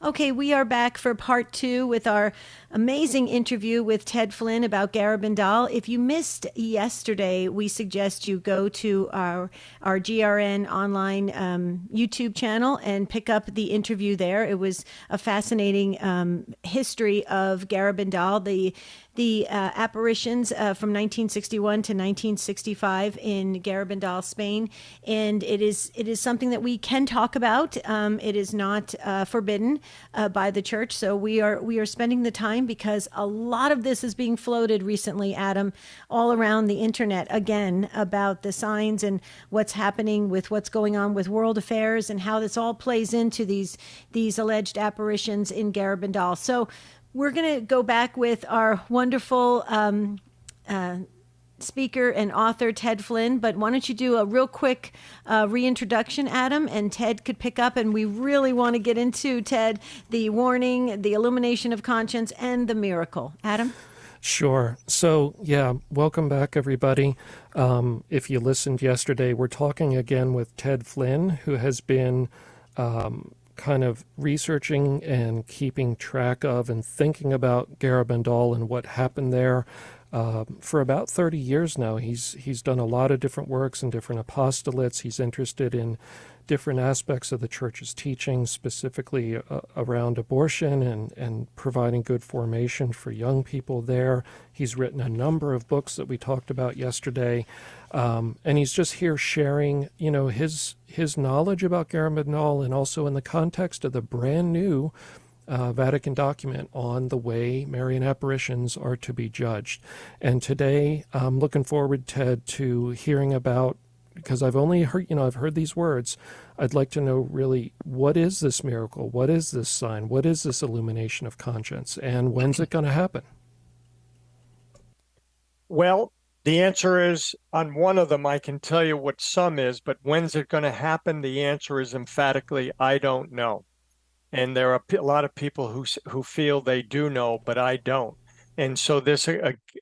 Okay, we are back for part two with our amazing interview with Ted Flynn about Garabandal. If you missed yesterday, we suggest you go to our GRN online YouTube channel and pick up the interview there. It was a fascinating history of Garabandal, the apparitions from 1961 to 1965 in Garabandal, Spain, and it is something that we can talk about. It is not forbidden by the church, so we are spending the time because a lot of this is being floated recently, Adam, all around the internet again about the signs and what's happening with what's going on with world affairs and how this all plays into these alleged apparitions in Garabandal. So we're going to go back with our wonderful speaker and author, Ted Flynn. But why don't you do a real quick reintroduction, Adam, and Ted could pick up. And we really want to get into, Ted, the warning, the illumination of conscience, and the miracle. Adam? Sure. So, yeah, welcome back, everybody. If you listened yesterday, we're talking again with Ted Flynn, who has been kind of researching and keeping track of and thinking about Garabandal and what happened there for about 30 years now. He's done a lot of different works and different apostolates. He's interested in different aspects of the church's teaching, specifically around abortion and providing good formation for young people there. He's written a number of books that we talked about yesterday, and he's just here sharing, his knowledge about Garabandal, and also in the context of the brand new Vatican document on the way Marian apparitions are to be judged. And today, I'm looking forward, Ted, to hearing about, because I've only heard, I've heard these words. I'd like to know really, what is this miracle? What is this sign? What is this illumination of conscience? And when's it going to happen? Well, the answer is, on one of them, I can tell you what some is, but when's it going to happen? The answer is emphatically, I don't know. And there are a lot of people who feel they do know, but I don't. And so this,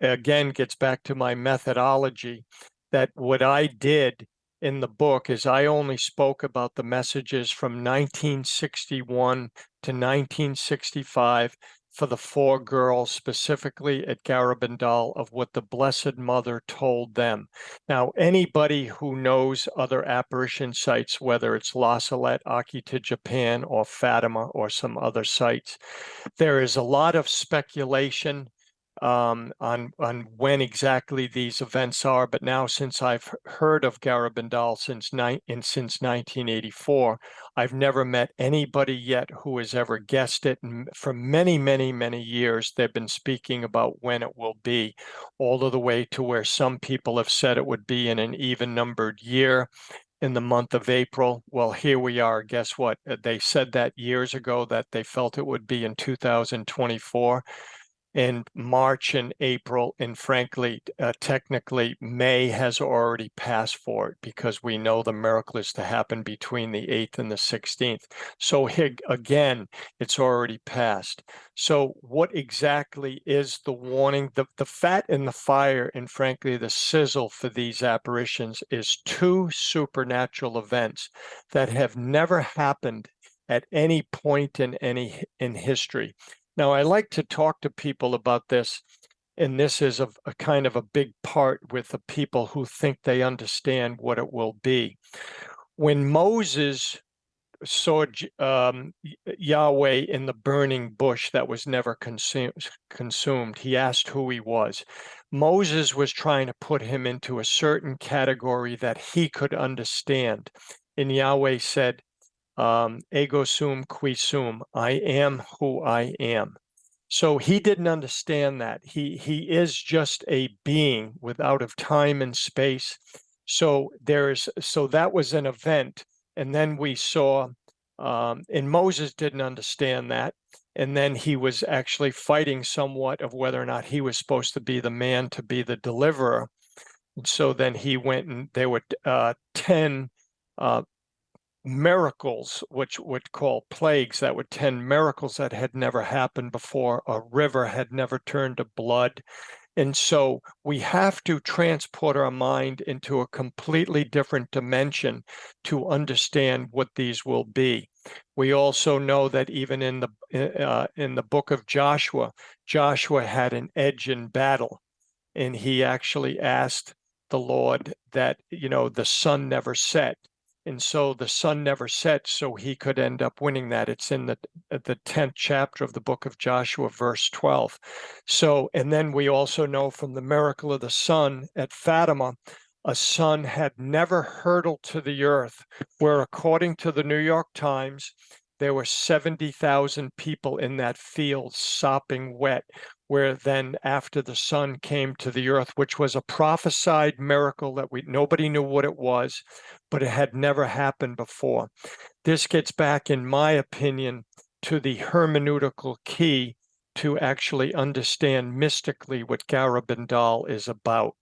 again, gets back to my methodology, that what I did in the book is I only spoke about the messages from 1961 to 1965 for the four girls, specifically at Garabandal, of what the Blessed Mother told them. Now, anybody who knows other apparition sites, whether it's La Salette, Akita, Japan, or Fatima, or some other sites, there is a lot of speculation on when exactly these events are. But now, since I've heard of Garabandal since 1984, I've never met anybody yet who has ever guessed it. And for many, many, many years, they've been speaking about when it will be, all of the way to where some people have said it would be in an even-numbered year, in the month of April. Well, here we are. Guess what? They said that years ago, that they felt it would be in 2024. In March and April, and frankly, technically, May has already passed for it, because we know the miracle is to happen between the 8th and the 16th. So again, it's already passed. So what exactly is the warning? The fat in the fire, and frankly, the sizzle for these apparitions, is two supernatural events that have never happened at any point in history. Now, I like to talk to people about this, and this is a kind of a big part with the people who think they understand what it will be. When Moses saw Yahweh in the burning bush that was never consumed, he asked who he was. Moses was trying to put him into a certain category that he could understand. And Yahweh said, ego sum qui sum, I am who I am. So he didn't understand that. He is just a being without of time and space. So that was an event. And then we saw, and Moses didn't understand that. And then he was actually fighting somewhat of whether or not he was supposed to be the man to be the deliverer. And so then he went, and there were 10 miracles, which would call plagues, that were 10 miracles that had never happened before. A river had never turned to blood. And so we have to transport our mind into a completely different dimension to understand what these will be. We also know that even in the book of Joshua, Joshua had an edge in battle, and he actually asked the Lord that, the sun never set. And so the sun never set, so he could end up winning that. It's in the 10th chapter of the book of Joshua, verse 12. So, and then we also know from the miracle of the sun at Fatima, a sun had never hurtled to the earth, where according to the New York Times, there were 70,000 people in that field sopping wet, where then after the sun came to the earth, which was a prophesied miracle that nobody knew what it was, but it had never happened before. This gets back, in my opinion, to the hermeneutical key to actually understand mystically what Garabandal is about.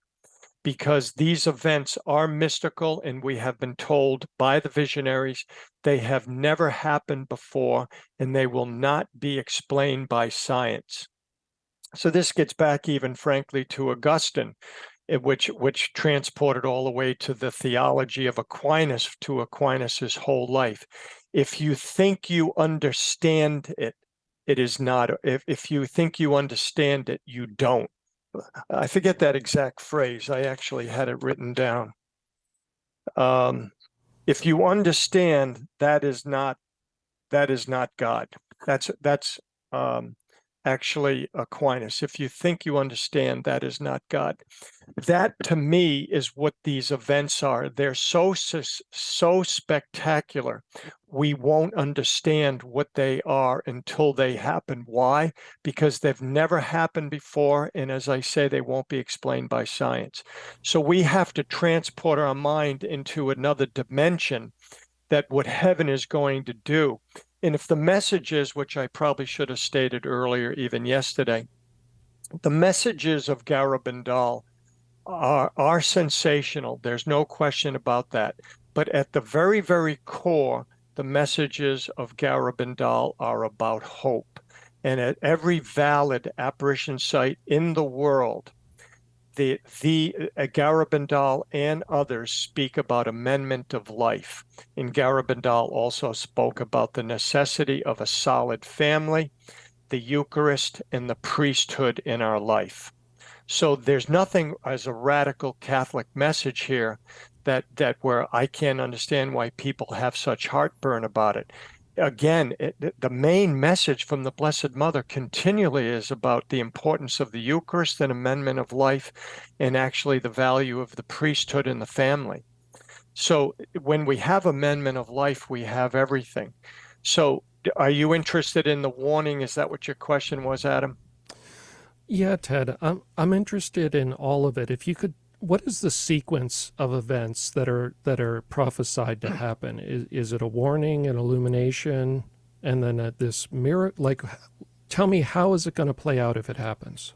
Because these events are mystical, and we have been told by the visionaries they have never happened before, and they will not be explained by science. So this gets back even frankly to Augustine, which transported all the way to the theology of Aquinas, to Aquinas's whole life. If you think you understand it, it is not. If you think you understand it, you don't. I forget that exact phrase. I actually had it written down. If you understand, that is not God. That's actually Aquinas. If you think you understand, that is not God. That to me is what these events are. They're so spectacular. We won't understand what they are until they happen. Why? Because they've never happened before. And as I say, they won't be explained by science. So we have to transport our mind into another dimension, that what heaven is going to do. And if the messages, which I probably should have stated earlier, even yesterday, the messages of Garabandal are sensational. There's no question about that. But at the very, very core, the messages of Garabandal are about hope. And at every valid apparition site in the world, the Garabandal and others speak about amendment of life. And Garabandal also spoke about the necessity of a solid family, the Eucharist, and the priesthood in our life. So there's nothing as a radical Catholic message here that where I can't understand why people have such heartburn about it. Again, the main message from the Blessed Mother continually is about the importance of the Eucharist and amendment of life, and actually the value of the priesthood in the family. So when we have amendment of life, we have everything. So are you interested in the warning? Is that what your question was, Adam? Yeah, Ted, I'm interested in all of it. If you could, what is the sequence of events that are prophesied to happen? Is it a warning, an illumination, and then this mirror? Like, tell me, how is it going to play out if it happens?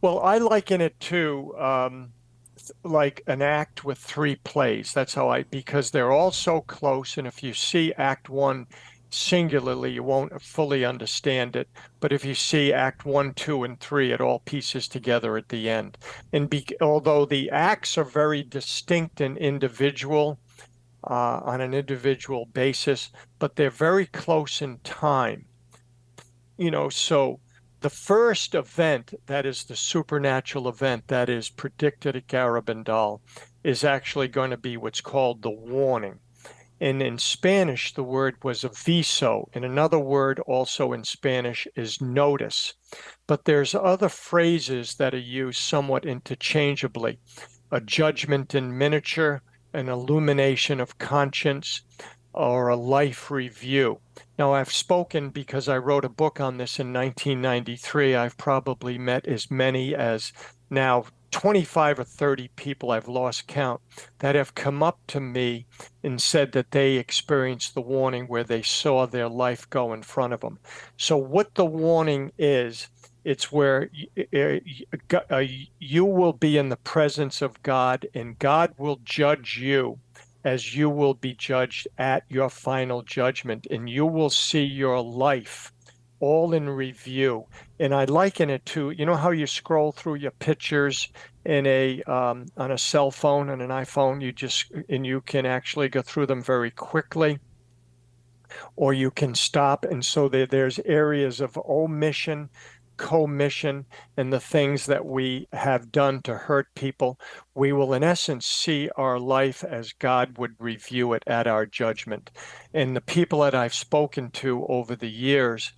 Well, I liken it to like an act with three plays. That's how because they're all so close. And if you see Act One singularly, you won't fully understand it. But if you see Act 1, 2, and 3, it all pieces together at the end. And although the acts are very distinct and individual, on an individual basis, but they're very close in time. So the first event, that is the supernatural event that is predicted at Garabandal, is actually going to be what's called the warning. And in Spanish, the word was aviso. And another word also in Spanish is notice. But there's other phrases that are used somewhat interchangeably. A judgment in miniature, an illumination of conscience, or a life review. Now, I've spoken because I wrote a book on this in 1993. I've probably met as many as now 25 or 30 people, I've lost count, that have come up to me and said that they experienced the warning where they saw their life go in front of them. So what the warning is, it's where you will be in the presence of God, and God will judge you as you will be judged at your final judgment, and you will see your life all in review. And I liken it to, how you scroll through your pictures in on a cell phone and an iPhone, you can actually go through them very quickly. or you can stop. And so there's areas of omission, commission, and the things that we have done to hurt people. We will, in essence, see our life as God would review it at our judgment. And the people that I've spoken to over the years,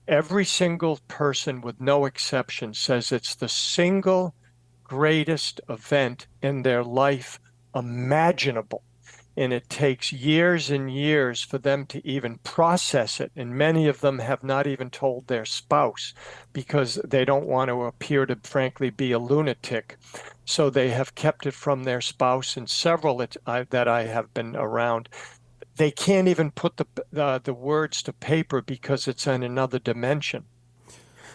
every single person with no exception says it's the single greatest event in their life imaginable. And it takes years and years for them to even process it. And many of them have not even told their spouse because they don't want to appear to, frankly, be a lunatic. So they have kept it from their spouse. And several that I have been around, they can't even put the words to paper because it's in another dimension.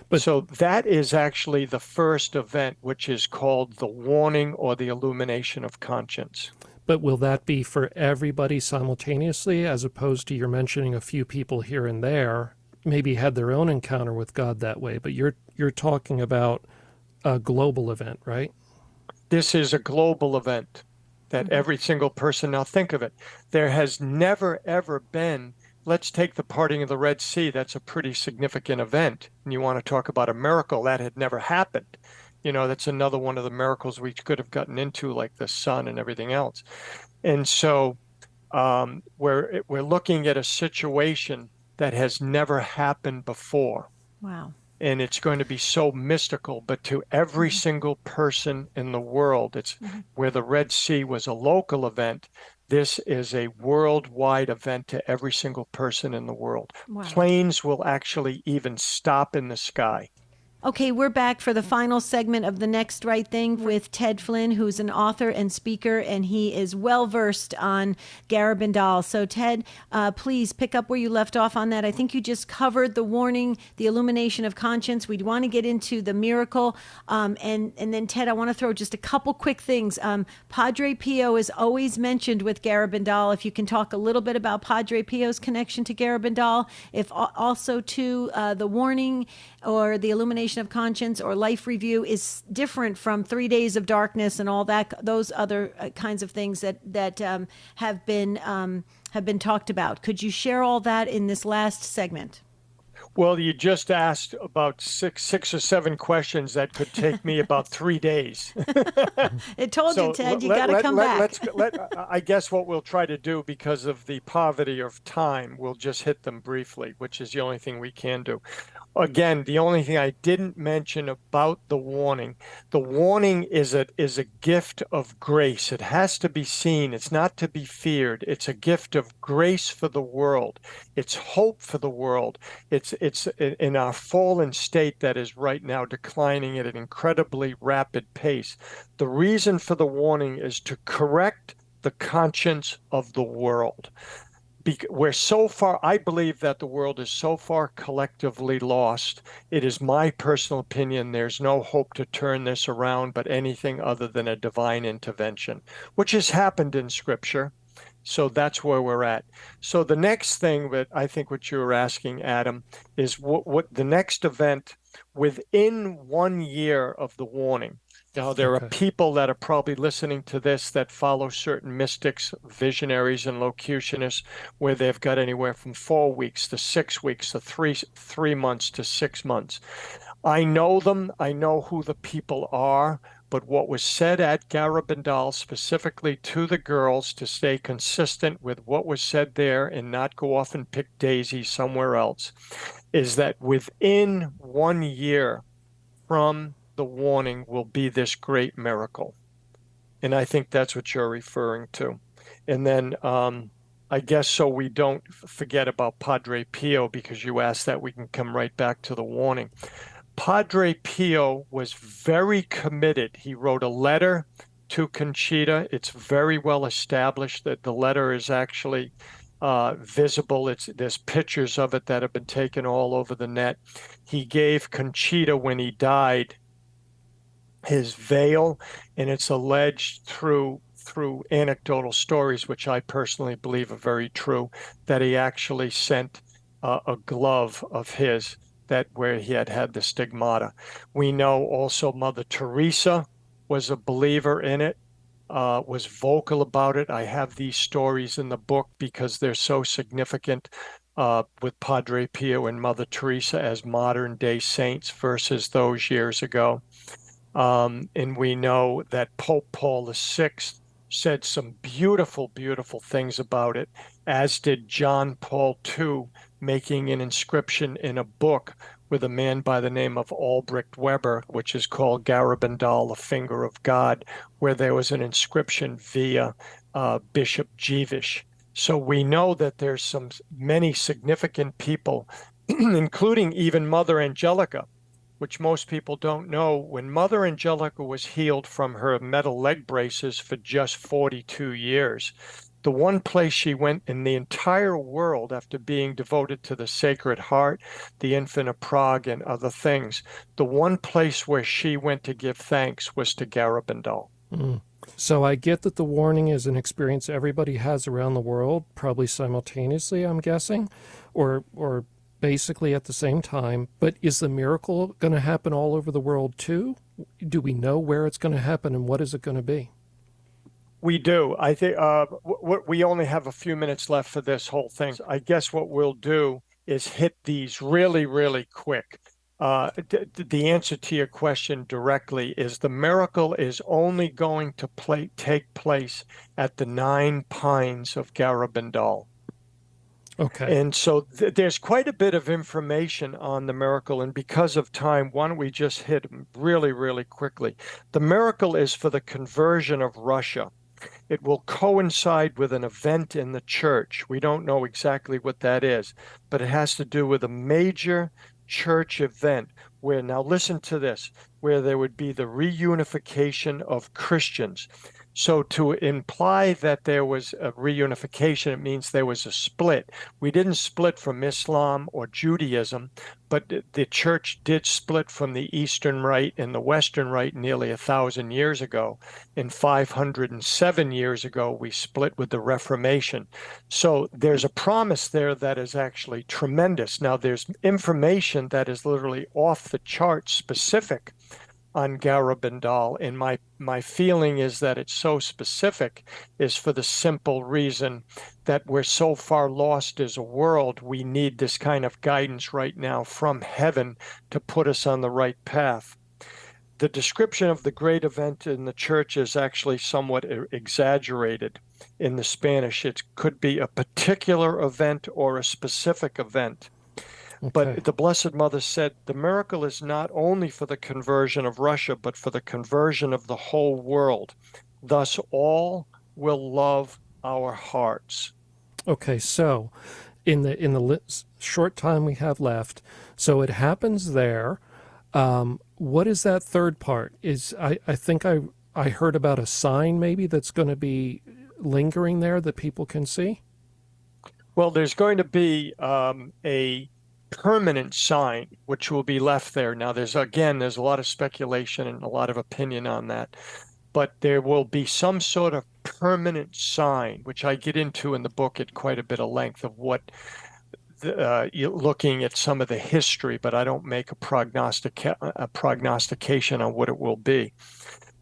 But so that is actually the first event, which is called the warning or the illumination of conscience. But will that be for everybody simultaneously, as opposed to you're mentioning a few people here and there maybe had their own encounter with God that way? But you're talking about a global event, right? This is a global event that every single person, now think of it, there has never, ever been, let's take the parting of the Red Sea. That's a pretty significant event. And you want to talk about a miracle that had never happened. You know, that's another one of the miracles we could have gotten into, like the sun and everything else. And so we're looking at a situation that has never happened before. Wow. And it's going to be so mystical, but to every single person in the world, it's where the Red Sea was a local event. This is a worldwide event to every single person in the world. Wow. Planes will actually even stop in the sky. Okay, we're back for the final segment of The Next Right Thing with Ted Flynn, who's an author and speaker, and he is well-versed on Garabandal. So, Ted, please pick up where you left off on that. I think you just covered the warning, the illumination of conscience. We'd want to get into the miracle. And then, Ted, I want to throw just a couple quick things. Padre Pio is always mentioned with Garabandal. If you can talk a little bit about Padre Pio's connection to Garabandal, if also to the warning or the illumination of conscience or life review is different from 3 days of darkness and all that, those other kinds of things that have been talked about. Could you share all that in this last segment? Well, you just asked about six or seven questions that could take me about 3 days. It told you, Ted, you got to come back. I guess what we'll try to do, because of the poverty of time, we'll just hit them briefly, which is the only thing we can do. Again, the only thing I didn't mention about the warning is a gift of grace. It has to be seen. It's not to be feared. It's a gift of grace for the world. It's hope for the world. It's in our fallen state that is right now declining at an incredibly rapid pace. The reason for the warning is to correct the conscience of the world. We're so far, I believe that the world is so far collectively lost. It is my personal opinion, there's no hope to turn this around but anything other than a divine intervention, which has happened in Scripture. So that's where we're at. So the next thing that I think what you were asking, Adam, is what the next event within 1 year of the warning. Now, there are people that are probably listening to this that follow certain mystics, visionaries, and locutionists, where they've got anywhere from 4 weeks to 6 weeks to three months to 6 months. I know them. I know who the people are. But what was said at Garabandal, specifically to the girls, to stay consistent with what was said there and not go off and pick daisies somewhere else, is that within 1 year from the warning will be this great miracle. And I think that's what you're referring to. And then I guess so we don't forget about Padre Pio, because you asked that, we can come right back to the warning. Padre Pio was very committed. He wrote a letter to Conchita. It's very well established that the letter is actually visible. There's pictures of it that have been taken all over the net. He gave Conchita, when he died, his veil, and it's alleged through anecdotal stories, which I personally believe are very true, that he actually sent a glove of his where he had the stigmata. We know also Mother Teresa was a believer in it, was vocal about it. I have these stories in the book because they're so significant. with Padre Pio and Mother Teresa as modern day saints versus those years ago. And we know that Pope Paul VI said some beautiful, beautiful things about it, as did John Paul II, making an inscription in a book with a man by the name of Albrecht Weber, which is called Garabandal, the Finger of God, where there was an inscription via Bishop Jeevish. So we know that there's many significant people, including even Mother Angelica, which most people don't know. When Mother Angelica was healed from her metal leg braces for just 42 years, the one place she went in the entire world after being devoted to the Sacred Heart, the Infant of Prague, and other things, the one place where she went to give thanks was to Garabandal. Mm. So I get that the warning is an experience everybody has around the world, probably simultaneously, I'm guessing, or basically at the same time. But is the miracle going to happen all over the world too? Do we know where it's going to happen and what is it going to be? We do. I think we only have a few minutes left for this whole thing. I guess what we'll do is hit these really, really quick. The answer to your question directly is the miracle is only going to take place at the 9 Pines of Garabandal. Okay. And so there's quite a bit of information on the miracle. And because of time, why don't we just hit really, really quickly? The miracle is for the conversion of Russia. It will coincide with an event in the church. We don't know exactly what that is, but it has to do with a major church event where, now listen to this, where there would be the reunification of Christians. So to imply that there was a reunification, it means there was a split. We didn't split from Islam or Judaism, but the church did split from the Eastern Rite and the Western Rite nearly 1,000 years ago. And 507 years ago, we split with the Reformation. So there's a promise there that is actually tremendous. Now, there's information that is literally off the chart specific on Garabandal, and my feeling is that it's so specific is for the simple reason that we're so far lost as a world. We need this kind of guidance right now from heaven to put us on the right path. The description of the great event in the church is actually somewhat exaggerated in the Spanish. It could be a particular event or a specific event. Okay. But the Blessed Mother said the miracle is not only for the conversion of Russia, but for the conversion of the whole world. Thus, all will love our hearts. Okay, so in the short time we have left, so it happens there. What is that third part? I think I heard about a sign maybe that's going to be lingering there that people can see? Well, there's going to be a permanent sign which will be left there. Now, there's a lot of speculation and a lot of opinion on that, but there will be some sort of permanent sign, which I get into in the book at quite a bit of length of what looking at some of the history, but I don't make a prognostication on what it will be.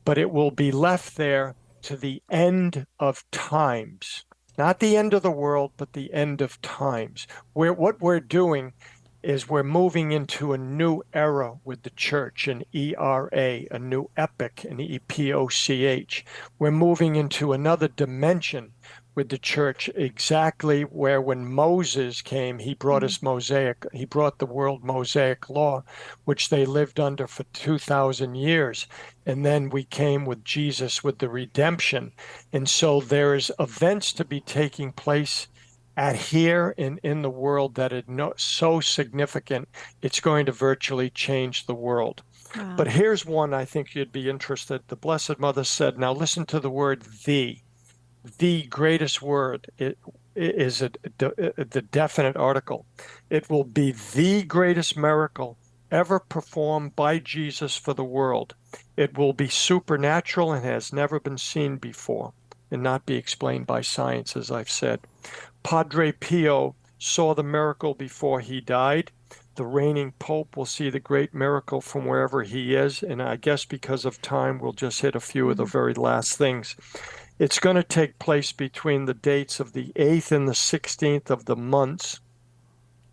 But it will be left there to the end of times. Not the end of the world, but the end of times. What we're doing is we're moving into a new era with the church, an ERA, a new epoch, an EPOCH. We're moving into another dimension with the church, exactly where when Moses came, he brought us Mosaic, he brought the world Mosaic law, which they lived under for 2,000 years. And then we came with Jesus with the redemption. And so there's events to be taking place at here in the world that are so significant, it's going to virtually change the world. Wow. But here's one I think you'd be interested. The Blessed Mother said, now listen to the word the greatest word. It is the definite article. It will be the greatest miracle ever performed by Jesus for the world. It will be supernatural and has never been seen before and not be explained by science, as I've said. Padre Pio saw the miracle before he died. The reigning Pope will see the great miracle from wherever he is. And I guess because of time, we'll just hit a few of the very last things. It's going to take place between the dates of the 8th and the 16th of the months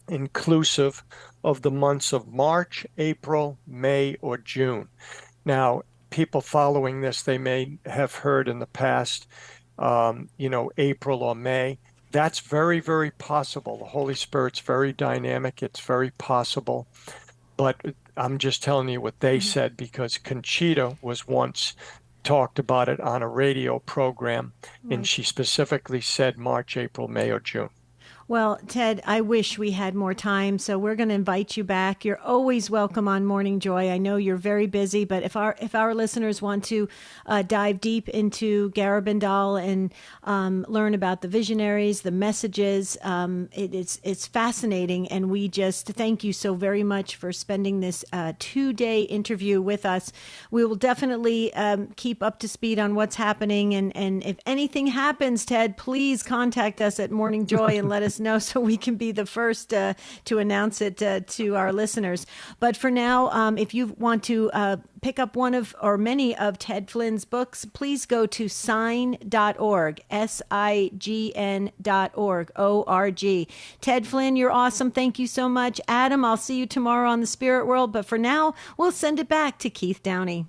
inclusive of the months of March, April, May, or June. Now, people following this, they may have heard in the past, April or May. That's very, very possible. The Holy Spirit's very dynamic. It's very possible. But I'm just telling you what they said because Conchita was once talked about it on a radio program, and she specifically said March, April, May, or June. Well, Ted, I wish we had more time, so we're going to invite you back. You're always welcome on Morning Joy. I know you're very busy, but if our listeners want to dive deep into Garabandal and learn about the visionaries, the messages, it's fascinating, and we just thank you so very much for spending this 2-day interview with us. We will definitely keep up to speed on what's happening, and if anything happens, Ted, please contact us at Morning Joy and let us know so we can be the first to announce it to our listeners. But for now, if you want to pick up one of or many of Ted Flynn's books, please go to sign.org, sign.org, O-R-G. Ted Flynn, you're awesome. Thank you so much. Adam, I'll see you tomorrow on The Spirit World. But for now, we'll send it back to Keith Downey.